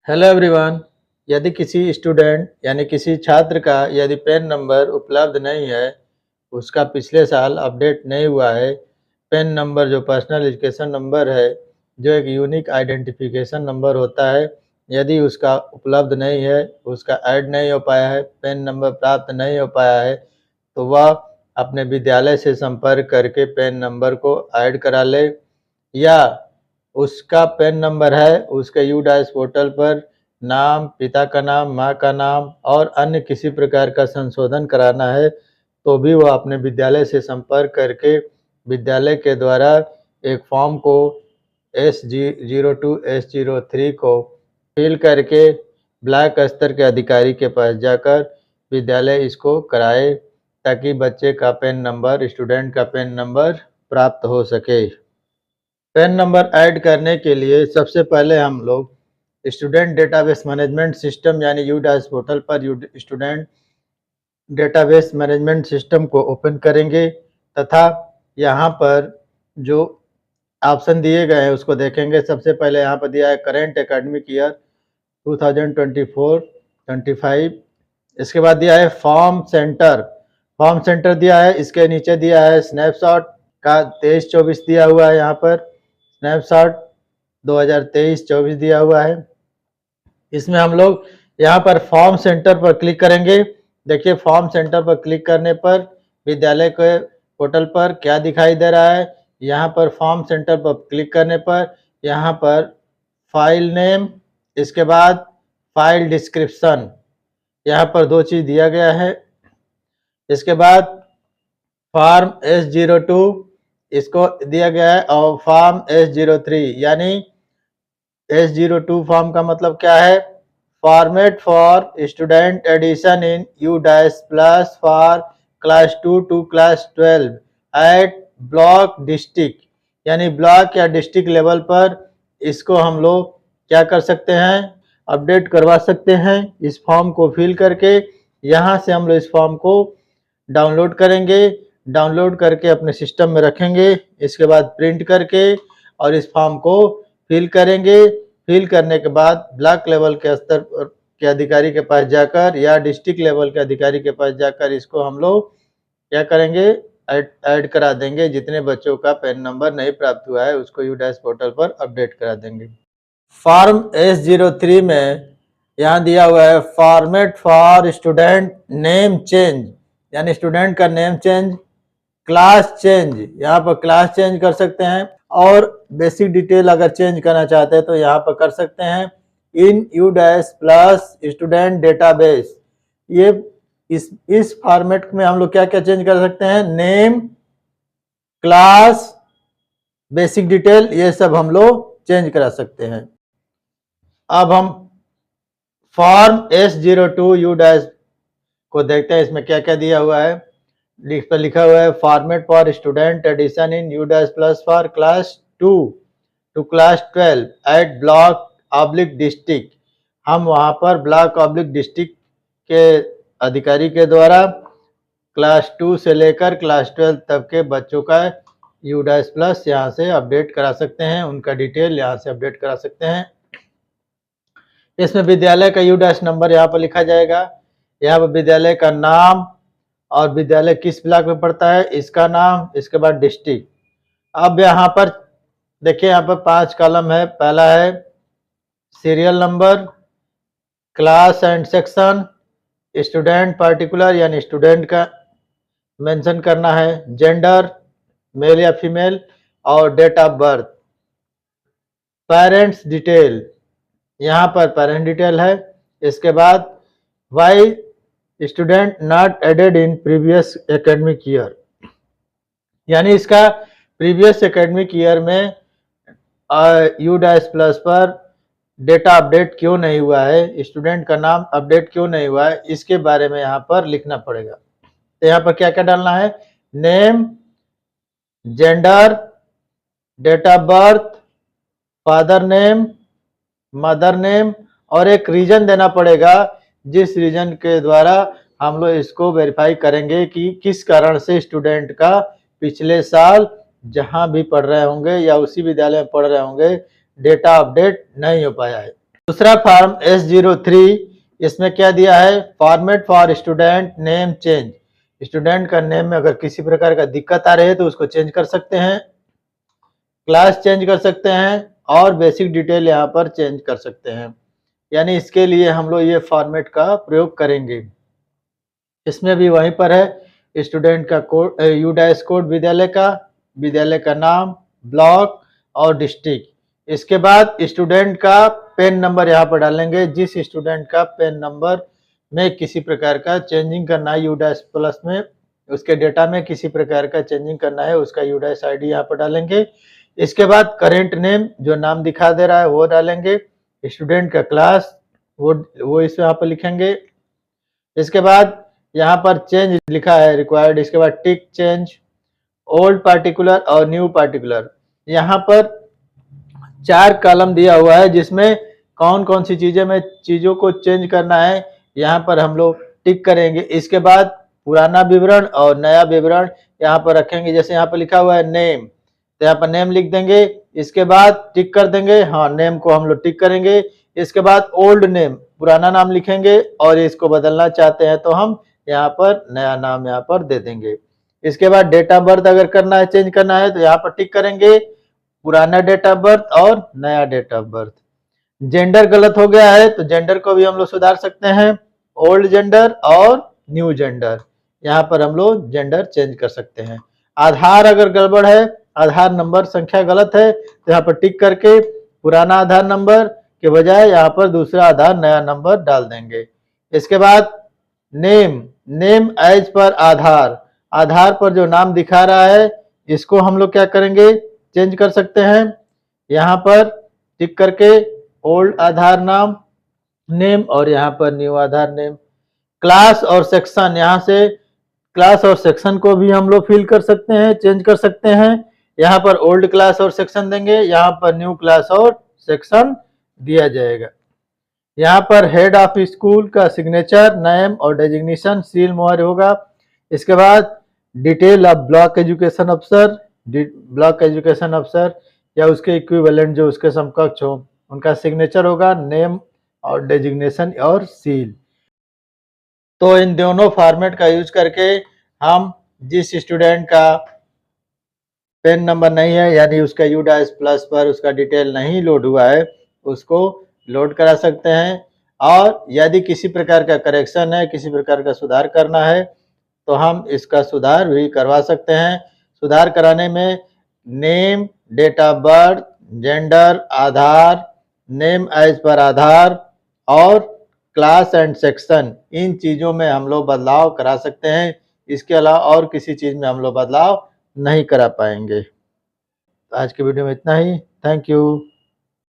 Hello everyone. यदि किसी student यानी किसी छात्र का यदि पैन नंबर उपलब्ध नहीं है, उसका पिछले साल अपडेट नहीं हुआ है, पैन नंबर जो पर्सनल एजुकेशन नंबर है, जो एक यूनिक आइडेंटिफिकेशन नंबर होता है, यदि उसका उपलब्ध नहीं है, उसका ऐड नहीं हो पाया है, पैन नंबर प्राप्त नहीं हो पाया है, तो वह अपने विद्यालय से संपर्क करके पैन नंबर को ऐड करा ले, या उसका पैन नंबर है, उसके यूडाइस पोर्टल पर नाम, पिता का नाम, माँ का नाम और अन्य किसी प्रकार का संशोधन कराना है, तो भी वह अपने विद्यालय से संपर्क करके विद्यालय के द्वारा एक फॉर्म को S02 S03 को फिल करके ब्लॉक स्तर के अधिकारी के पास जाकर विद्यालय इसको कराए, ताकि बच्चे का पैन नंबर, स्टूडेंट का पैन नंबर प्राप्त हो सके। पैन नंबर ऐड करने के लिए सबसे पहले हम लोग स्टूडेंट डेटाबेस मैनेजमेंट सिस्टम यानी यूडाइस पोर्टल पर स्टूडेंट डेटाबेस मैनेजमेंट सिस्टम को ओपन करेंगे तथा यहाँ पर जो ऑप्शन दिए गए हैं उसको देखेंगे। सबसे पहले यहाँ पर दिया है करेंट एकेडमिक ईयर 2024-25। इसके बाद दिया है फॉर्म सेंटर दिया है। इसके नीचे दिया है स्नैपशॉट का 23-24 दिया हुआ है। यहाँ पर स्नैपशॉट 2023-24 दिया हुआ है। इसमें हम लोग यहाँ पर फॉर्म सेंटर पर क्लिक करेंगे। देखिए फॉर्म सेंटर पर क्लिक करने पर विद्यालय के पोर्टल पर क्या दिखाई दे रहा है। यहाँ पर फॉर्म सेंटर पर क्लिक करने पर यहाँ पर फाइल नेम, इसके बाद फाइल डिस्क्रिप्शन, यहाँ पर दो चीज़ दिया गया है। इसके बाद फॉर्म S02 इसको दिया गया है और फॉर्म S03 यानी S02 फॉर्म का मतलब क्या है, format for student addition in UDAS plus for class 2 to class 12 at block district, यानी ब्लॉक या डिस्ट्रिक्ट लेवल पर इसको हम लोग क्या कर सकते हैं, अपडेट करवा सकते हैं। इस फॉर्म को फिल करके यहाँ से हम लोग इस फॉर्म को डाउनलोड करेंगे, डाउनलोड करके अपने सिस्टम में रखेंगे। इसके बाद प्रिंट करके और इस फॉर्म को फिल करेंगे। फिल करने के बाद ब्लॉक लेवल के स्तर के अधिकारी के पास जाकर या डिस्ट्रिक्ट लेवल के अधिकारी के पास जाकर इसको हम लोग क्या करेंगे, ऐड करा देंगे। जितने बच्चों का पैन नंबर नहीं प्राप्त हुआ है उसको यूडाइस पोर्टल पर अपडेट करा देंगे। फॉर्म S03 में यहाँ दिया हुआ है format for student name change, यानी स्टूडेंट का नेम चेंज, क्लास चेंज, यहाँ पर क्लास चेंज कर सकते हैं और बेसिक डिटेल अगर चेंज करना चाहते हैं तो यहाँ पर कर सकते हैं। इन UDAS प्लस स्टूडेंट डेटाबेस, ये इस फॉर्मेट में हम लोग क्या क्या चेंज कर सकते हैं, नेम, क्लास, बेसिक डिटेल, ये सब हम लोग चेंज करा सकते हैं। अब हम फॉर्म S02 UDAS को देखते हैं, इसमें क्या क्या दिया हुआ है। इस पर लिखा हुआ है format for student addition in UDAS plus for class 2 to class 12 at block oblique district. हम वहाँ पर ब्लॉक ऑब्लिक डिस्ट्रिक्ट के अधिकारी के द्वारा क्लास 2 से लेकर क्लास 12 तक के बच्चों का UDAS प्लस यहाँ से अपडेट करा सकते हैं, उनका डिटेल यहाँ से अपडेट करा सकते हैं। इसमें विद्यालय का UDAS नंबर यहाँ पर लिखा जाएगा। यहाँ पर विद्यालय का नाम और विद्यालय किस ब्लॉक में पड़ता है इसका नाम, इसके बाद डिस्ट्रिक्ट। अब यहाँ पर देखिए, यहाँ पर 5 कॉलम है। पहला है serial number, class and section, student particular यानी स्टूडेंट का मेंशन करना है, जेंडर मेल या फीमेल और date of birth. Parents detail, यहाँ पर पेरेंट डिटेल है। इसके बाद why student not added in previous academic year, यानी इसका प्रीवियस एकेडमिक ईयर में UDAS प्लस पर डेटा अपडेट क्यों नहीं हुआ है, स्टूडेंट का नाम अपडेट क्यों नहीं हुआ है, इसके बारे में यहाँ पर लिखना पड़ेगा। तो यहाँ पर क्या क्या डालना है, name, gender, date of birth, father name, mother name और एक रीजन देना पड़ेगा, जिस रीजन के द्वारा हम लोग इसको वेरीफाई करेंगे कि किस कारण से स्टूडेंट का पिछले साल जहां भी पढ़ रहे होंगे या उसी विद्यालय में पढ़ रहे होंगे डेटा अपडेट नहीं हो पाया है। दूसरा फॉर्म S03, इसमें क्या दिया है, format for student name change. Student का नेम में अगर किसी प्रकार का दिक्कत आ रही है तो उसको चेंज कर सकते हैं, क्लास चेंज कर सकते हैं और बेसिक डिटेल यहाँ पर चेंज कर सकते हैं। यानी इसके लिए हम लोग ये फॉर्मेट का प्रयोग करेंगे। इसमें भी वहीं पर है स्टूडेंट का कोड, यू-डैश कोड विद्यालय का नाम, ब्लॉक और डिस्ट्रिक्ट। इसके बाद स्टूडेंट का पेन नंबर यहाँ पर डालेंगे। जिस स्टूडेंट का पेन नंबर में किसी प्रकार का चेंजिंग करना है यू-डैश प्लस में, उसके डेटा में किसी प्रकार का चेंजिंग करना है, उसका यू-डैश आईडी यहाँ पर डालेंगे। इसके बाद करेंट नेम जो नाम दिखा दे रहा है वो डालेंगे। स्टूडेंट का क्लास वो इस यहाँ पर लिखेंगे। इसके बाद यहाँ पर चेंज लिखा है रिक्वायर्ड, इसके बाद टिक चेंज, ओल्ड पार्टिकुलर और न्यू पार्टिकुलर। यहाँ पर 4 कॉलम दिया हुआ है जिसमें कौन कौन सी चीजों को चेंज करना है यहाँ पर हम लोग टिक करेंगे। इसके बाद पुराना विवरण और नया विवरण यहाँ पर रखेंगे। जैसे यहाँ पर लिखा हुआ है नेम, तो यहाँ पर नेम लिख देंगे। इसके बाद टिक कर देंगे, हाँ नेम को हम लोग टिक करेंगे। इसके बाद ओल्ड नेम, पुराना नाम लिखेंगे और इसको बदलना चाहते हैं तो हम यहाँ पर नया नाम यहाँ पर दे देंगे। इसके बाद डेट ऑफ बर्थ अगर करना है, चेंज करना है तो यहाँ पर टिक करेंगे, पुराना डेट ऑफ बर्थ और नया डेट ऑफ बर्थ। जेंडर गलत हो गया है तो जेंडर को भी हम लोग सुधार सकते हैं, ओल्ड जेंडर और न्यू जेंडर। यहाँ पर हम लोग जेंडर चेंज कर सकते हैं। आधार अगर गड़बड़ है, आधार नंबर संख्या गलत है तो यहाँ पर टिक करके पुराना आधार नंबर के बजाय यहाँ पर दूसरा आधार नया नंबर डाल देंगे। इसके बाद नेम एज पर आधार पर जो नाम दिखा रहा है इसको हम लोग क्या करेंगे, चेंज कर सकते हैं। यहाँ पर टिक करके ओल्ड आधार नाम नेम और यहाँ पर न्यू आधार नेम। क्लास और सेक्शन, यहाँ से क्लास और सेक्शन को भी हम लोग फिल कर सकते हैं, चेंज कर सकते हैं। यहाँ पर ओल्ड क्लास और सेक्शन देंगे, यहाँ पर न्यू क्लास और सेक्शन दिया जाएगा। यहाँ पर हेड ऑफ स्कूल का सिग्नेचर, नेम और डेजिग्नेशन सील मोहर होगा। इसके बाद डिटेल ऑफ ब्लॉक एजुकेशन अफसर या उसके इक्विवेलेंट जो उसके समकक्ष हो उनका सिग्नेचर होगा, नेम और डेजिग्नेशन और सील। तो इन दोनों फॉर्मेट का यूज करके हम जिस स्टूडेंट का पेन नंबर नहीं है यानी उसका यू-डैश प्लस पर उसका डिटेल नहीं लोड हुआ है उसको लोड करा सकते हैं। और यदि किसी प्रकार का करेक्शन है, किसी प्रकार का सुधार करना है तो हम इसका सुधार भी करवा सकते हैं। सुधार कराने में name, date of birth, gender, Aadhaar, name age पर आधार और क्लास एंड सेक्शन, इन चीज़ों में हम लोग बदलाव करा सकते हैं। इसके अलावा और किसी चीज़ में हम लोग बदलाव नहीं करा पाएंगे। आज की वीडियो में इतना ही। Thank you.